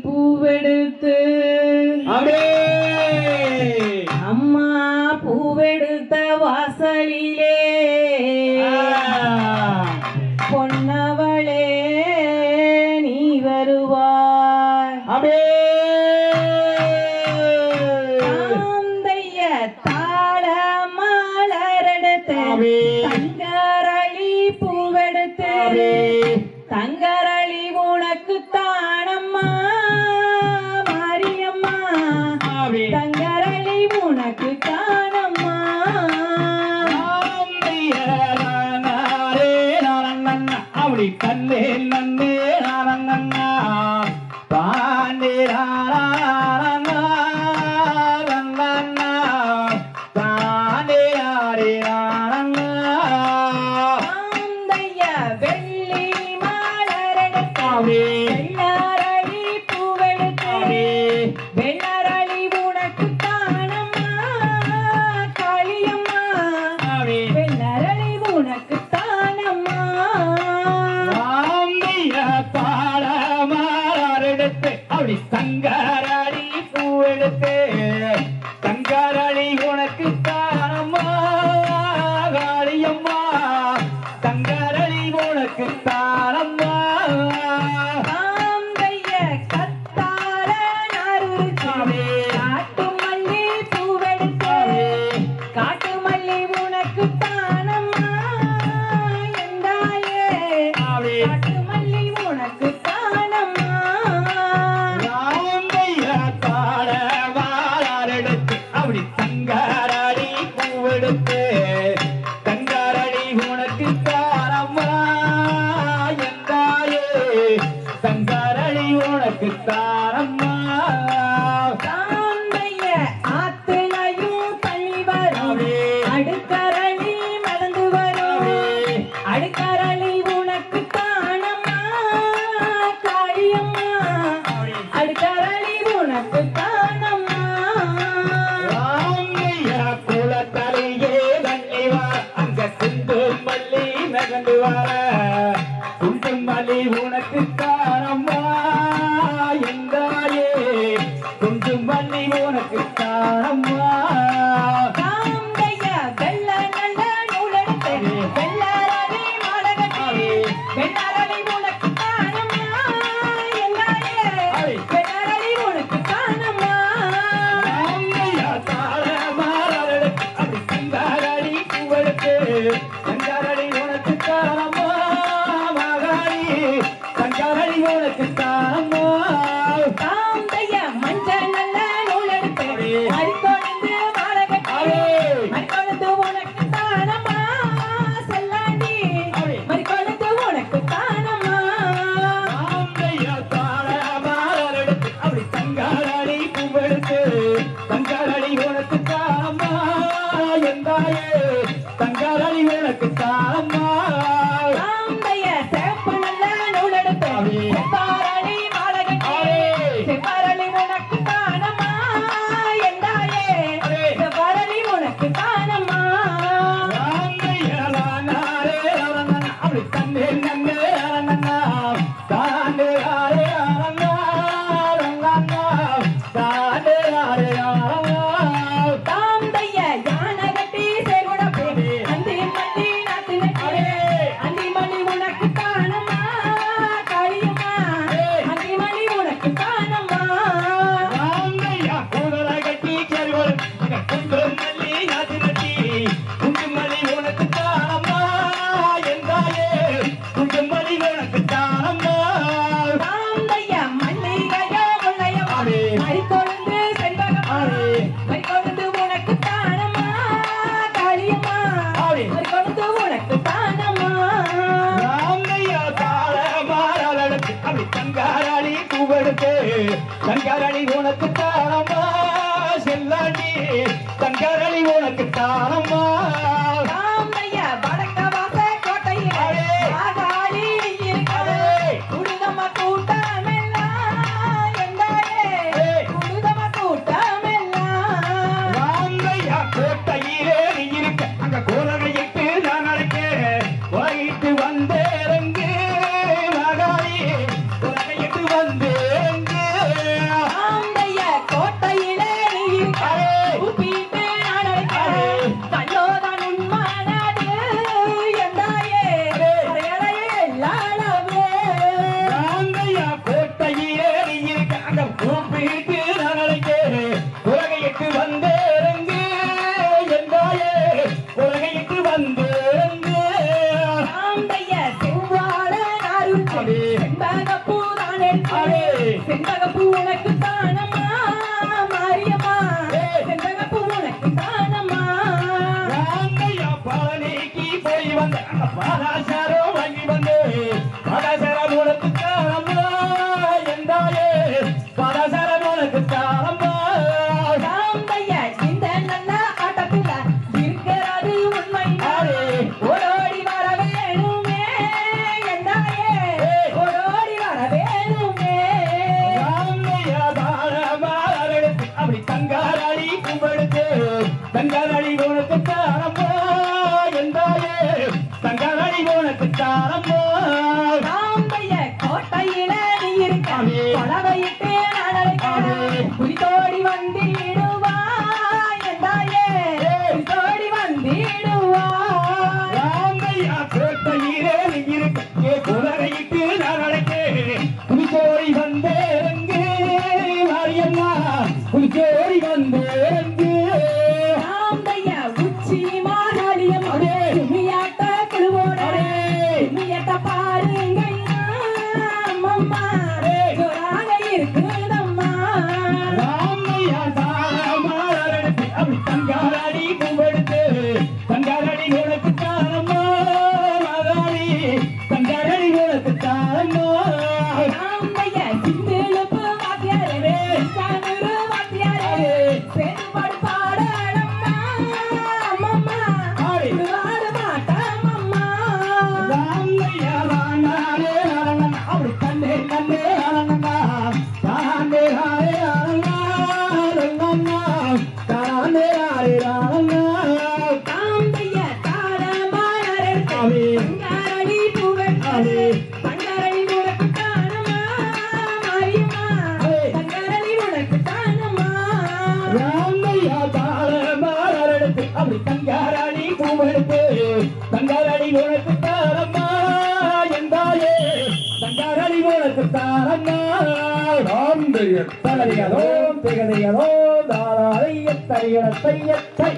பூவெடுத்து அம்மா பூவெடுத்த வாசலிலே பொன்னவளே நீ வருவாய் தாந்தைய தாள மலரெடுத்து தங்கரளி பூவெடுத்து தங்கரளி உனக்கு தானம்மா மாரியம்மா தங்கரளி உனக்கு தானம்மா அப்படி கண்ணே நன்னே நானண்ணா தாண்டே தாண்டே ஆடே வெள்ளி மலரெடுத்தாவே வெள்ளரளி பூவெடுத்தாவே வெள்ளரளி உனக்கு தானம்மா காளியம்மா வெள்ளரளி உனக்கு தானம்மா பாட மாறெடுத்து அப்படி தங்கரளி பூவெடுத்து தங்கரளி உனக்கு தானம்மா காளியம்மா தங்கரளி உனக்கு தானம்மா தாந்தைய கத்தாழ நாருச்சாவே காட்டு மல்லி பூவெடுத்தாவே காட்டு மல்லி உனக்கு தானம்மா எந்தாயே காட்டு மல்லி உனக்கு தானம்மா பாட மாறெடுத்து அப்படி தங்கரளி பூவெடுத்து தங்கரளி உனக்கு தானம்மா எந்தாயே தங்கரளி உனக்கு தானம்மா தாந்தைய ஆத்துலையும் தள்ளி வரும் அடுக்கரளி மறந்து வரும் அடுக்கரளி உனக்கு தானம்மா காளியம்மா அடுக்கரளி உனக்கு தானம்மா குளத்தலையே தண்ணி வர அங்க குண்டு மல்லி நகண்டு வர குண்டு மல்லி உனக்கு தானம்மா எந்தாயே குண்டு மல்லி உனக்கு தானம்மா தாந்தைய வெள்ள நல்ல நூலெடுத்து வெள்ளரளி மாலகட்டி வெள்ளரளி உனக்கு தானம்மா என்னாயே வெள்ளரளி உனக்கு தானம்மா அப்படி தங்கரளி பூவெடுத்து தங்கரளி உனக்கு தானம்மா மகாளி தங்கரளி உனக்கு தானம்மா தாந்தைய மஞ்ச நல்ல நூலெடுத்து மறிக்கொழுந்து மாலகட்டி மறிக்கொழுந்து உனக்கு தானம்மா செல்லாண்டி மறிக்கொழுந்து உனக்கு தானம்மா அப்படி தங்கரளி பூவெடுத்து தங்கரளி உனக்கு தானம்மா எந்தாயே தங்கரளி உனக்கு தானம்மா தாந்தைய சேப்பு நல்ல நூலெடுத்து செவ்வாரளி மாலகட்டி செவ்வாரளி உனக்கு தானம்மா எந்தாயே செவ்வாரளி உனக்கு தானம்மா அப்படி தன்னே நன்னே தாண்டே ஆரே தாண்டே ஆரே தாந்தைய யானை கட்டி சேர்குடப்பே அந்தி மல்லி நாத்து நட்டி அந்தி மல்லி உனக்கு தானம்மா காளியம்மா அந்தி மல்லி உனக்கு தானம்மா குதிரை கட்டி செல்வல் குண்டு மல்லி நாட்டு நட்டி குண்டு மல்லி உனக்கு தானம்மா எந்தாயே குண்டு மல்லி உனக்கு தானம்மா தாந்தைய மல்லிகைய முல்லையம்மா மறிக்கொழுந்து செண்பகம்மா மறிக்கொழுந்து உனக்கு தானம்மா காளியம்மா மறிக்கொழுந்து உனக்கு தானம்மா அப்படி தங்கரளி பூவெடுத்து தங்கரளி உனக்கு தானம்மா செல்லாண்டி தங்கரளி உனக்கு தானம்மா தாந்தைய வடக்க வாச கோட்டையிலே ஆகாளி இருக்கிறது குடுதம கூட்டமெல்லாம் எந்தாயே குடுதம கூட்டமெல்லாம் கோட்டையிலே இருக்க அங்க கோலகையிட்டு நான் நடக்க வந்தேரங்கு மகாளி உலகையிட்டு வந்தே எடுத்து செண்பகப்பூ உனக்கு தானம்மா மாரியம்மா செண்பகப்பூ உனக்கு தானம்மா ராமையா பழனிக்கு போய் வந்த பாதாசாரம் வாங்கி வந்து பாதாசாரம் உனக்கு தானம்மா என்றாயே பாதாசாரம் உனக்கு தானம்மா ராமையா இந்த நல்ல ஆட்டத்துல இருக்கிறது உண்மை ஓடோடி வர வேணுமே என்றாயே ஓடோடி வர வேணுமே ராமையா பாலமாரடுத்து அப்படி தங்காராடி கும்பெடுத்து தங்காராடி உனக்கு தானம்மா என்றாயே தங்காராடி உனக்கு தானம்மா ராமையா கோட்டையில நீ இருக்க பலவையிட்டு நடக்க புலித்தோடி வந்திடுவா என்றாயே புலித்தோடி வந்திடுவா ராமையா கோட்டையிலே இருக்க குதிரையிட்டு நான் அழைத்தேன் புலிச்சோரி வந்தேரங்கு மாரியம்மா புலிச்சோரி வந்தேரங்கு ராமையா உச்சி மாகாளியம் துணியாட்ட குழுவோட துணியாட்ட பாருங்க அம்மம்மா ஜோராக இருக்குதம்மா ராமையா தாளமாரடுத்து அப்படி தங்காராடி கும்பெடுத்து தங்காராடி உனக்கு தானம்மா மகாளி தங்காராடி உனக்கு தானம்மா ராமையா சிந்திழுப்பு வாத்தியாரே சானுரு வாத்தியாரே சேதுபாடு பாடடம்மா அம்மம்மா பாடு மாட்டம்மம்மா ராமையா ராணாரே அரணா அப்படி கண்ணே கண்ணே அரணா தானே ஹாரே அரணா ரங்கண்ணா தானே ஹாரே அரணா ராமையா தாளமாரே தங்காரடி பூவெடுத்து தங்காரடி உனக்கு தானம்மா மாரியம்மா தங்காரடி உனக்கு தானம்மா ராமையா தாளமாரடுத்து அப்படி தங்காராடி பூவெடுத்து தங்காராடி உனக்கு தாரம்மா என்றாயே தங்காராடி உனக்கு தாரம்மா ராம் தகதியதோ திகதியதோ தாராளைய தையட தைய தை